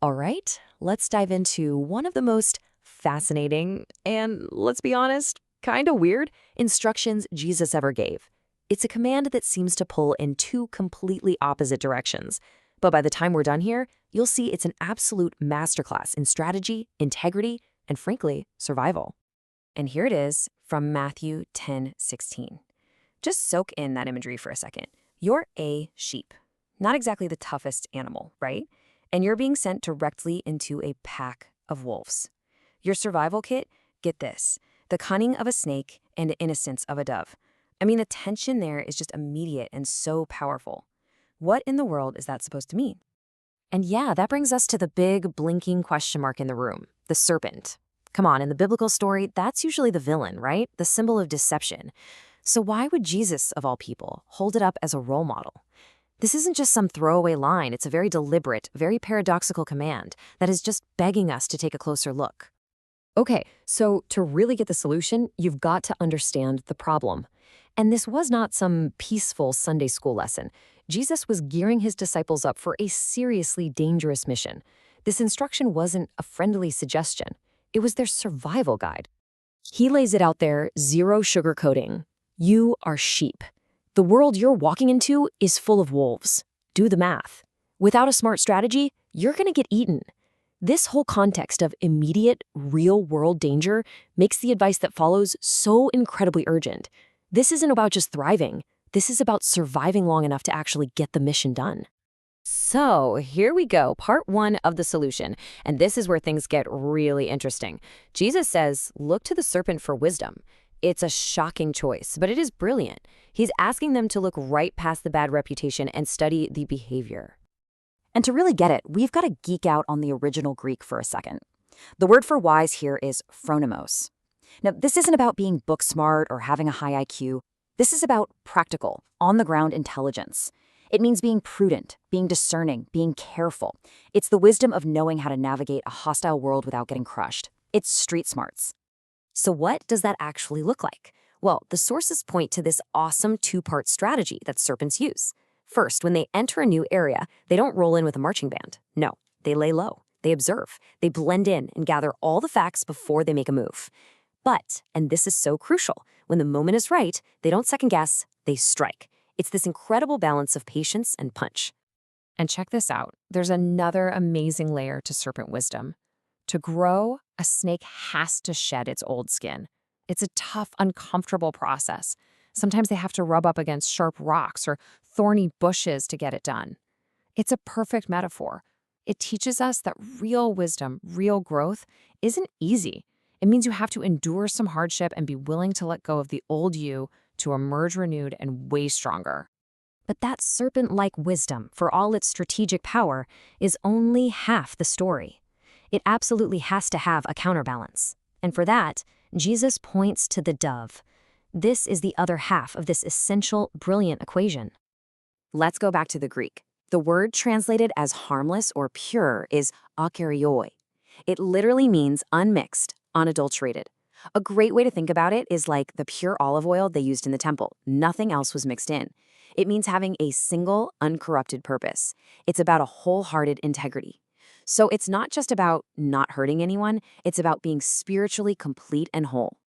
All right, let's dive into one of the most fascinating and, let's be honest, kind of weird instructions Jesus ever gave. It's a command that seems to pull in two completely opposite directions. But by the time we're done here, you'll see it's an absolute masterclass in strategy, integrity, and frankly, survival. And here it is from Matthew 10:16. Just soak in that imagery for a second. You're a sheep. Not exactly the toughest animal, right? And you're being sent directly into a pack of wolves. Your survival kit, get this, the cunning of a snake and the innocence of a dove. I mean, the tension there is just immediate and so powerful. What in the world is that supposed to mean? And yeah, that brings us to the big blinking question mark in the room, the serpent. Come on, in the biblical story, that's usually the villain, right? The symbol of deception. So why would Jesus, of all people, hold it up as a role model? This isn't just some throwaway line, it's a very deliberate, very paradoxical command that is just begging us to take a closer look. Okay, so to really get the solution, you've got to understand the problem. And this was not some peaceful Sunday school lesson. Jesus was gearing his disciples up for a seriously dangerous mission. This instruction wasn't a friendly suggestion. It was their survival guide. He lays it out there, zero sugarcoating. You are sheep. The world you're walking into is full of wolves. Do the math. Without a smart strategy, you're going to get eaten. This whole context of immediate, real-world danger makes the advice that follows so incredibly urgent. This isn't about just thriving. This is about surviving long enough to actually get the mission done. So here we go, part one of the solution. And this is where things get really interesting. Jesus says, look to the serpent for wisdom. It's a shocking choice, but it is brilliant. He's asking them to look right past the bad reputation and study the behavior. And to really get it, we've got to geek out on the original Greek for a second. The word for wise here is phronimos. Now, this isn't about being book smart or having a high IQ. This is about practical, on-the-ground intelligence. It means being prudent, being discerning, being careful. It's the wisdom of knowing how to navigate a hostile world without getting crushed. It's street smarts. So what does that actually look like? Well, the sources point to this awesome two-part strategy that serpents use. First, when they enter a new area, they don't roll in with a marching band. No, they lay low. They observe. They blend in and gather all the facts before they make a move. But, and this is so crucial, when the moment is right, they don't second guess, they strike. It's this incredible balance of patience and punch. And check this out. There's another amazing layer to serpent wisdom. To grow, a snake has to shed its old skin. It's a tough, uncomfortable process. Sometimes they have to rub up against sharp rocks or thorny bushes to get it done. It's a perfect metaphor. It teaches us that real wisdom, real growth, isn't easy. It means you have to endure some hardship and be willing to let go of the old you to emerge renewed and way stronger. But that serpent-like wisdom, for all its strategic power, is only half the story. It absolutely has to have a counterbalance. And for that, Jesus points to the dove. This is the other half of this essential, brilliant equation. Let's go back to the Greek. The word translated as harmless or pure is akarioi. It literally means unmixed, unadulterated. A great way to think about it is like the pure olive oil they used in the temple. Nothing else was mixed in. It means having a single, uncorrupted purpose. It's about a wholehearted integrity. So it's not just about not hurting anyone, it's about being spiritually complete and whole.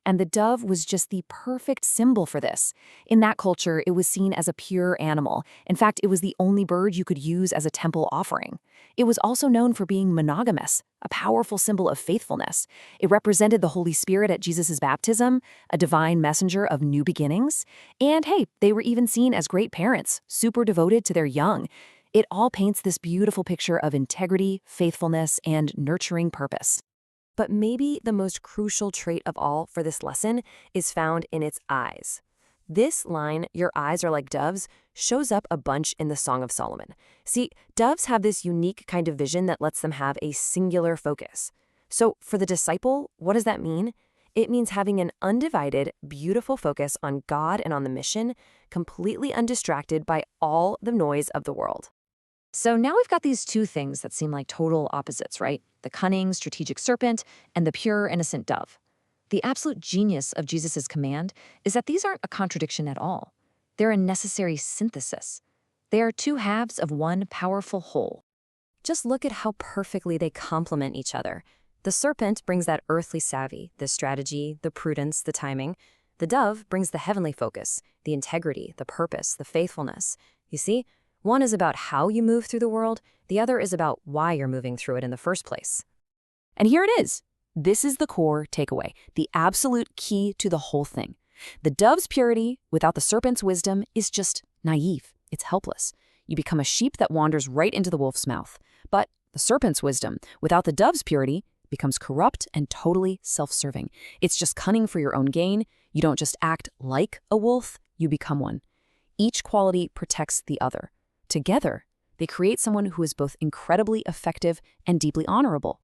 And the dove was just the perfect symbol for this. In that culture, it was seen as a pure animal. In fact, it was the only bird you could use as a temple offering. It was also known for being monogamous, a powerful symbol of faithfulness. It represented the Holy Spirit at Jesus' baptism, a divine messenger of new beginnings. And hey, they were even seen as great parents, super devoted to their young. It all paints this beautiful picture of integrity, faithfulness, and nurturing purpose. But maybe the most crucial trait of all for this lesson is found in its eyes. This line, "your eyes are like doves," shows up a bunch in the Song of Solomon. See, doves have this unique kind of vision that lets them have a singular focus. So for the disciple, what does that mean? It means having an undivided, beautiful focus on God and on the mission, completely undistracted by all the noise of the world. So now we've got these two things that seem like total opposites, right? The cunning, strategic serpent and the pure, innocent dove. The absolute genius of Jesus' command is that these aren't a contradiction at all. They're a necessary synthesis. They are two halves of one powerful whole. Just look at how perfectly they complement each other. The serpent brings that earthly savvy, the strategy, the prudence, the timing. The dove brings the heavenly focus, the integrity, the purpose, the faithfulness. You see, one is about how you move through the world, the other is about why you're moving through it in the first place. And here it is. This is the core takeaway, the absolute key to the whole thing. The dove's purity, without the serpent's wisdom, is just naive. It's helpless. You become a sheep that wanders right into the wolf's mouth. But the serpent's wisdom, without the dove's purity, becomes corrupt and totally self-serving. It's just cunning for your own gain. You don't just act like a wolf, you become one. Each quality protects the other. Together, they create someone who is both incredibly effective and deeply honorable.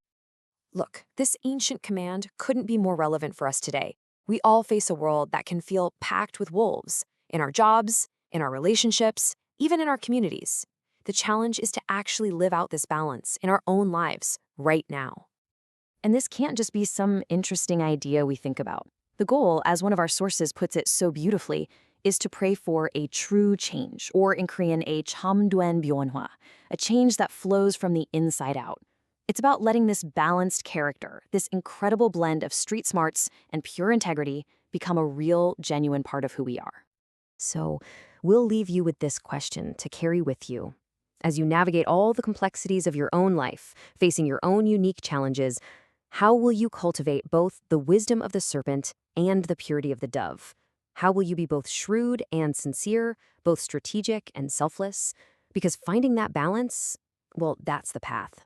Look, this ancient command couldn't be more relevant for us today. We all face a world that can feel packed with wolves, in our jobs, in our relationships, even in our communities. The challenge is to actually live out this balance in our own lives right now. And this can't just be some interesting idea we think about. The goal, as one of our sources puts it so beautifully, is to pray for a true change, or in Korean, a chamduen byonhwa, a change that flows from the inside out. It's about letting this balanced character, this incredible blend of street smarts and pure integrity, become a real, genuine part of who we are. So, we'll leave you with this question to carry with you. As you navigate all the complexities of your own life, facing your own unique challenges, how will you cultivate both the wisdom of the serpent and the purity of the dove? How will you be both shrewd and sincere, both strategic and selfless? Because finding that balance, well, that's the path.